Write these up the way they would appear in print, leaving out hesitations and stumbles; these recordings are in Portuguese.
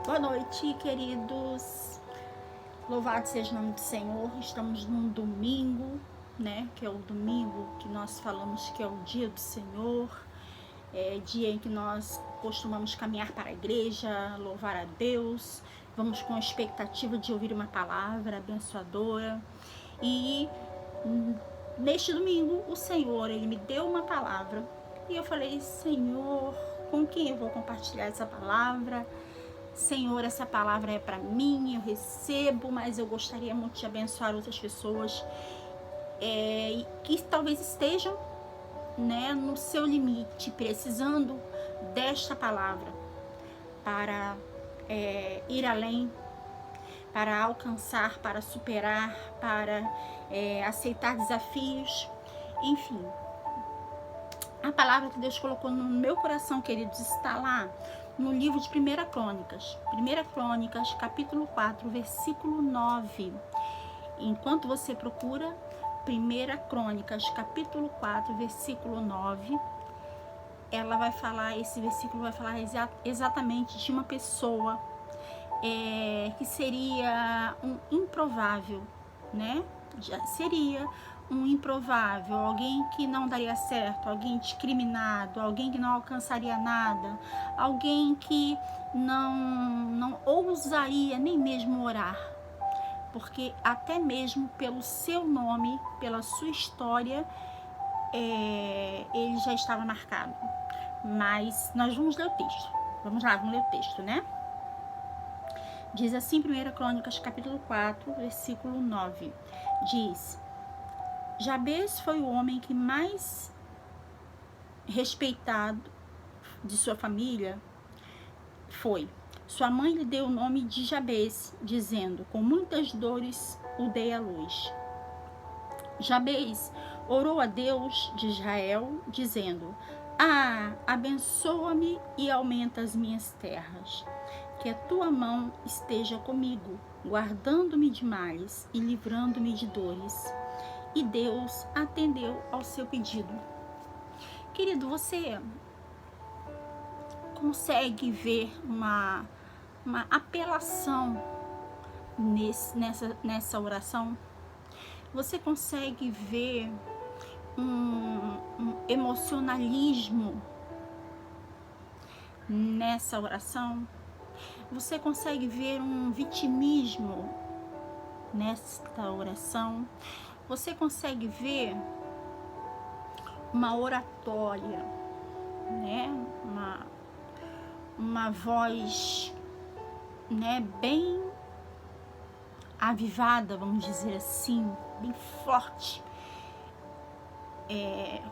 Boa noite, queridos. Louvado seja o nome do Senhor. Estamos num domingo, né? Que é o domingo que nós falamos que é o dia do Senhor. É dia em que nós costumamos caminhar para a igreja, louvar a Deus. Vamos com a expectativa de ouvir uma palavra abençoadora. E neste domingo, o Senhor, Ele me deu uma palavra. E eu falei, Senhor, com quem eu vou compartilhar essa palavra? Senhor, essa palavra é para mim, eu recebo, mas eu gostaria muito de abençoar outras pessoas que talvez estejam, né, no seu limite, precisando desta palavra para ir além, para alcançar, para superar, para aceitar desafios, enfim. A palavra que Deus colocou no meu coração, queridos, está lá no livro de 1 Crônicas. 1 Crônicas, capítulo 4, versículo 9. Enquanto você procura, 1 Crônicas, capítulo 4, versículo 9, ela vai falar, esse versículo vai falar exatamente de uma pessoa que seria um improvável, né? Seria um improvável, alguém que não daria certo, alguém discriminado, alguém que não alcançaria nada, alguém que não ousaria nem mesmo orar, porque até mesmo pelo seu nome, pela sua história, ele já estava marcado. Mas nós vamos ler o texto. Vamos lá, vamos ler o texto, né? Diz assim, 1 Crônicas, capítulo 4, versículo 9. Diz: Jabes foi o homem que mais respeitado de sua família foi. Sua mãe lhe deu o nome de Jabes, dizendo, com muitas dores o dei à luz. Jabes orou a Deus de Israel, dizendo, abençoa-me e aumenta as minhas terras. Que a tua mão esteja comigo, guardando-me de males e livrando-me de dores. E Deus atendeu ao seu pedido. Querido, você consegue ver uma apelação nessa oração? Você consegue ver um emocionalismo nessa oração? Você consegue ver um vitimismo nesta oração? Você consegue ver uma oratória, né? Uma voz, né, bem avivada, vamos dizer assim, bem forte,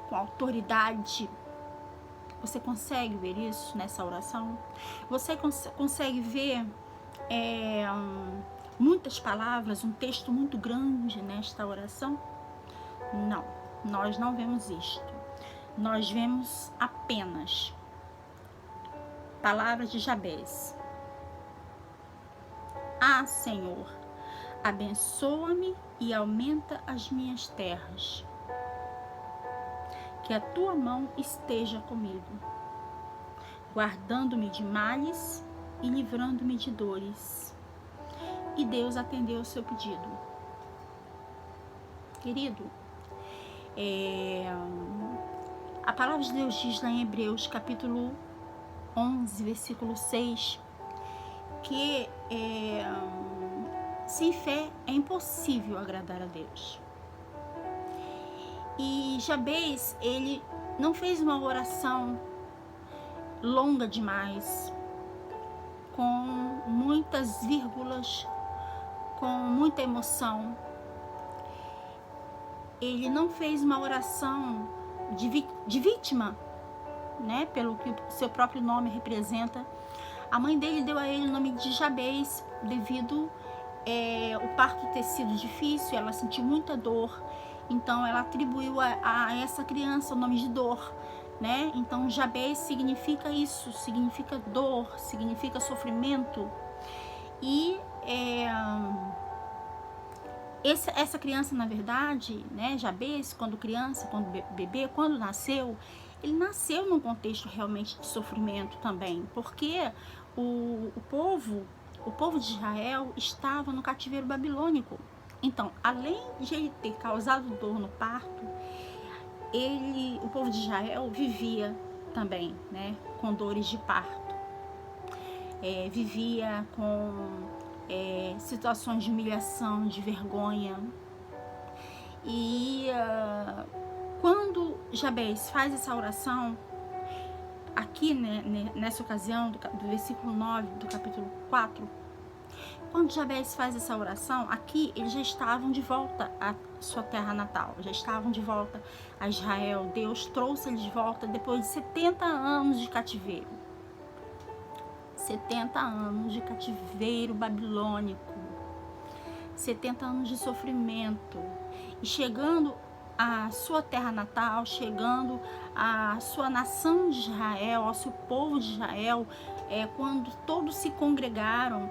com autoridade. Você consegue ver isso nessa oração? Você consegue ver muitas palavras, um texto muito grande nesta oração? Não, nós não vemos isto. Nós vemos apenas palavras de Jabes. Senhor, abençoa-me e aumenta as minhas terras. Que a tua mão esteja comigo, guardando-me de males e livrando-me de dores. E Deus atendeu o seu pedido. Querido, a palavra de Deus diz lá em Hebreus, capítulo 11, versículo 6, que sem fé é impossível agradar a Deus. E Jabes, ele não fez uma oração longa demais, com muitas vírgulas, com muita emoção. Ele não fez uma oração de vítima, né? Pelo que o seu próprio nome representa. A mãe dele deu a ele o nome de Jabes devido o parto ter sido difícil, ela sentiu muita dor. Então ela atribuiu a essa criança o nome de dor, né? Então Jabes significa isso, significa dor, significa sofrimento. E essa criança, na verdade, né, Jabes, quando criança, quando bebê, quando nasceu, ele nasceu num contexto realmente de sofrimento também, porque o povo de Israel estava no cativeiro babilônico. Então, além de ele ter causado dor no parto, o povo de Israel vivia também, né, com dores de parto, vivia com situações de humilhação, de vergonha. E quando Jabez faz essa oração, aqui, né, nessa ocasião, do versículo 9 do capítulo 4, quando Jabez faz essa oração, aqui eles já estavam de volta à sua terra natal, já estavam de volta a Israel. Deus trouxe eles de volta depois de 70 anos de cativeiro. 70 anos de cativeiro babilônico. 70 anos de sofrimento. E chegando à sua terra natal, chegando à sua nação de Israel, ao seu povo de Israel, quando todos se congregaram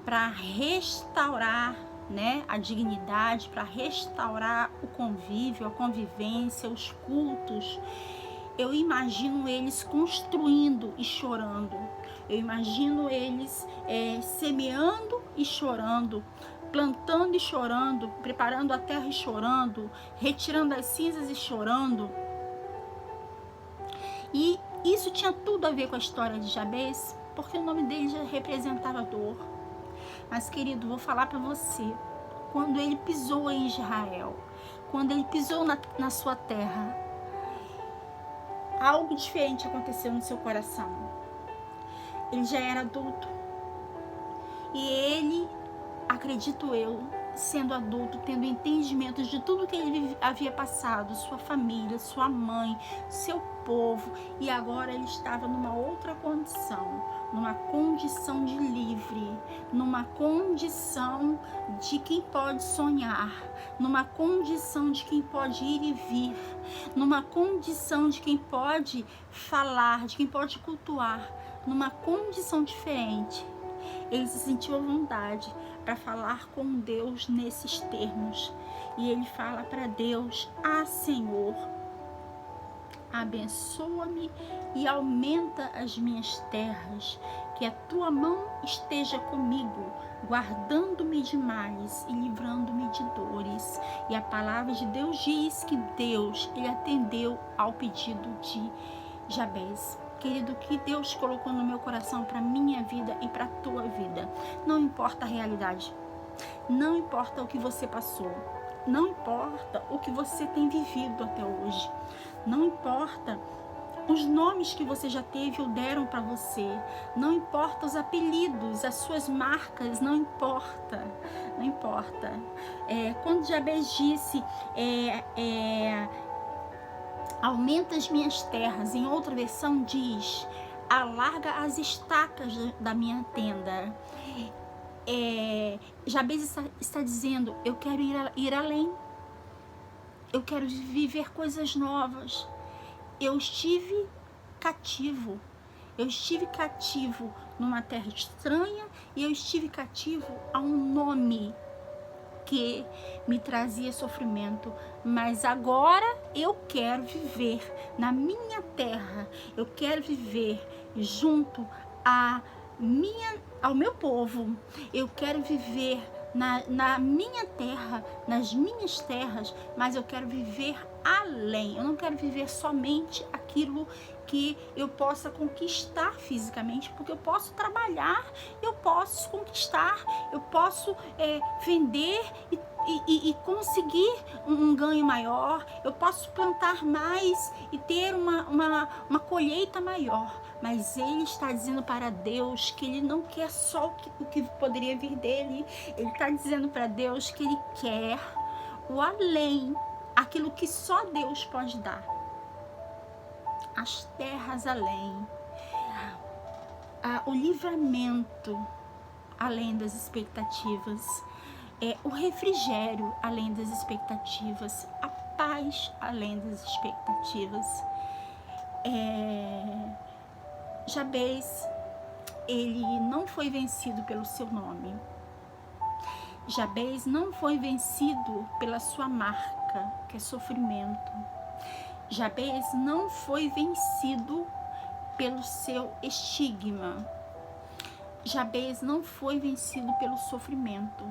para restaurar, né, a dignidade, para restaurar o convívio, a convivência, os cultos. Eu imagino eles construindo e chorando. Eu imagino eles semeando e chorando, plantando e chorando, preparando a terra e chorando, retirando as cinzas e chorando. E isso tinha tudo a ver com a história de Jabez, porque o nome dele já representava dor. Mas, querido, vou falar para você, quando ele pisou em Israel, quando ele pisou na sua terra, algo diferente aconteceu no seu coração. Ele já era adulto. E ele, acredito eu, sendo adulto, tendo entendimento de tudo que ele havia passado, sua família, sua mãe, seu povo, e agora ele estava numa outra condição, numa condição de livre, numa condição de quem pode sonhar, numa condição de quem pode ir e vir, numa condição de quem pode falar, de quem pode cultuar, numa condição diferente. Ele se sentiu à vontade para falar com Deus nesses termos. E ele fala para Deus: ah, Senhor, abençoa-me e aumenta as minhas terras, que a tua mão esteja comigo, guardando-me de males e livrando-me de dores. E a palavra de Deus diz que Deus, ele atendeu ao pedido de Jabez. Querido, que Deus colocou no meu coração para minha vida e para a tua vida. Não importa a realidade, não importa o que você passou, não importa o que você tem vivido até hoje, não importa os nomes que você já teve ou deram para você, não importa os apelidos, as suas marcas, não importa, não importa. Quando Jabez disse, aumenta as minhas terras, em outra versão diz, alarga as estacas da minha tenda. Jabez está dizendo, eu quero ir além, eu quero viver coisas novas. Eu estive cativo numa terra estranha, e eu estive cativo a um nome que me trazia sofrimento, mas agora eu quero viver na minha terra, eu quero viver junto ao meu povo, eu quero viver na minha terra, nas minhas terras, mas eu quero viver além. Eu não quero viver somente aquilo que eu possa conquistar fisicamente, porque eu posso trabalhar, eu posso conquistar, eu posso vender e conseguir um ganho maior, eu posso plantar mais e ter uma colheita maior. Mas ele está dizendo para Deus que ele não quer só o que poderia vir dele. Ele está dizendo para Deus que ele quer o além, aquilo que só Deus pode dar. As terras além, o livramento além das expectativas, o refrigério além das expectativas, a paz além das expectativas. Jabez, ele não foi vencido pelo seu nome. Jabez não foi vencido pela sua marca, que é sofrimento. Jabez não foi vencido pelo seu estigma. Jabez não foi vencido pelo sofrimento.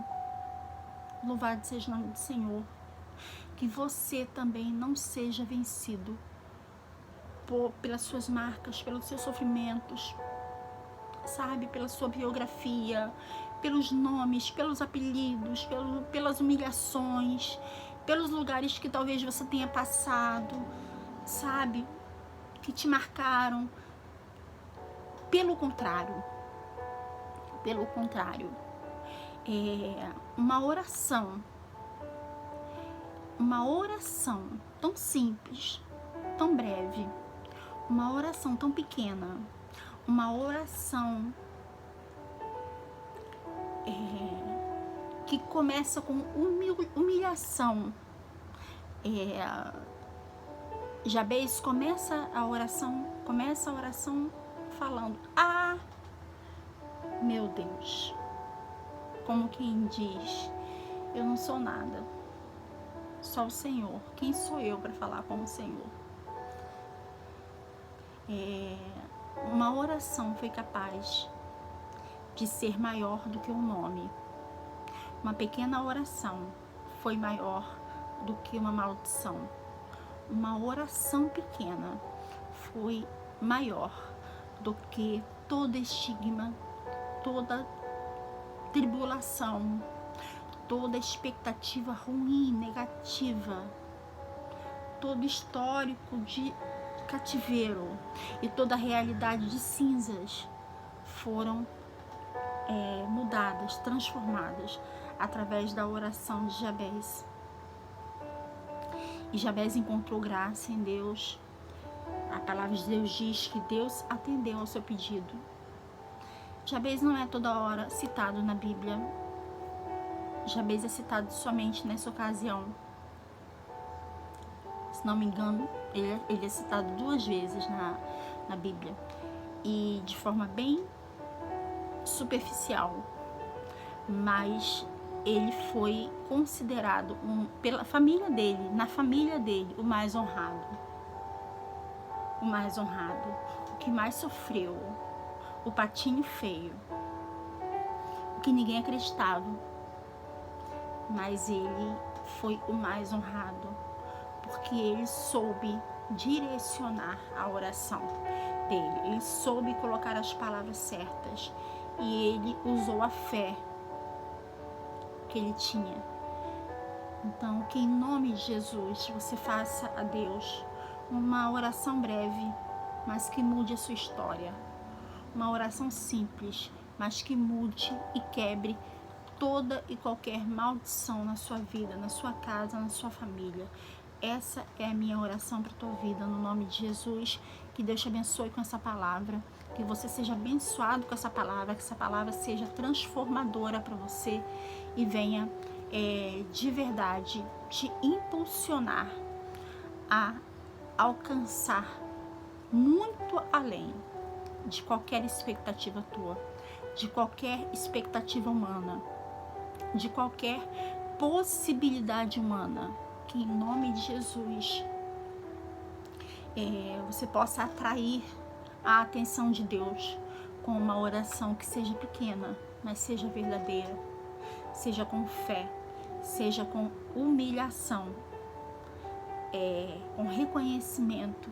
Louvado seja o nome do Senhor. Que você também não seja vencido pelas suas marcas, pelos seus sofrimentos, sabe? Pela sua biografia, pelos nomes, pelos apelidos, pelas humilhações, pelos lugares que talvez você tenha passado, sabe? Que te marcaram. Pelo contrário, uma oração tão simples, tão breve, uma oração tão pequena, uma oração que começa com humilhação. Jabez começa a oração falando: ah, meu Deus, como quem diz, eu não sou nada, só o Senhor. Quem sou eu para falar com o Senhor? Uma oração foi capaz de ser maior do que o nome. Uma pequena oração foi maior do que uma maldição. Uma oração pequena foi maior do que todo estigma, toda tribulação, toda expectativa ruim, negativa, todo histórico de cativeiro e toda a realidade de cinzas foram mudadas, transformadas através da oração de Jabez. E Jabez encontrou graça em Deus. A palavra de Deus diz que Deus atendeu ao seu pedido. Jabez não é toda hora citado na Bíblia. Jabez é citado somente nessa ocasião. Se não me engano, ele é citado 2 vezes na Bíblia. E de forma bem superficial. Mas ele foi considerado, pela família dele, na família dele, o mais honrado. O mais honrado. O que mais sofreu. O patinho feio. O que ninguém acreditava. Mas ele foi o mais honrado. Porque ele soube direcionar a oração dele. Ele soube colocar as palavras certas. E ele usou a fé que ele tinha. Então, que em nome de Jesus você faça a Deus uma oração breve, mas que mude a sua história. Uma oração simples, mas que mude e quebre toda e qualquer maldição na sua vida, na sua casa, na sua família. Essa é a minha oração para a tua vida, no nome de Jesus. Que Deus te abençoe com essa palavra, que você seja abençoado com essa palavra, que essa palavra seja transformadora para você e venha de verdade te impulsionar a alcançar muito além de qualquer expectativa tua, de qualquer expectativa humana, de qualquer possibilidade humana. Que em nome de Jesus você possa atrair a atenção de Deus com uma oração que seja pequena, mas seja verdadeira, seja com fé, seja com humilhação, com reconhecimento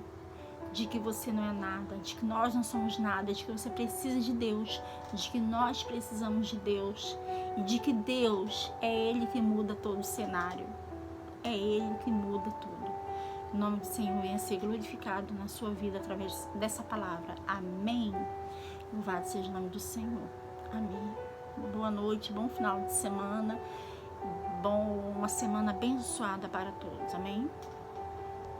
de que você não é nada, de que nós não somos nada, de que você precisa de Deus, de que nós precisamos de Deus e de que Deus é Ele que muda todo o cenário, é Ele que muda tudo. O nome do Senhor venha ser glorificado na sua vida através dessa palavra. Amém. Louvado seja o nome do Senhor. Amém. Boa noite, bom final de semana, uma semana abençoada para todos. Amém.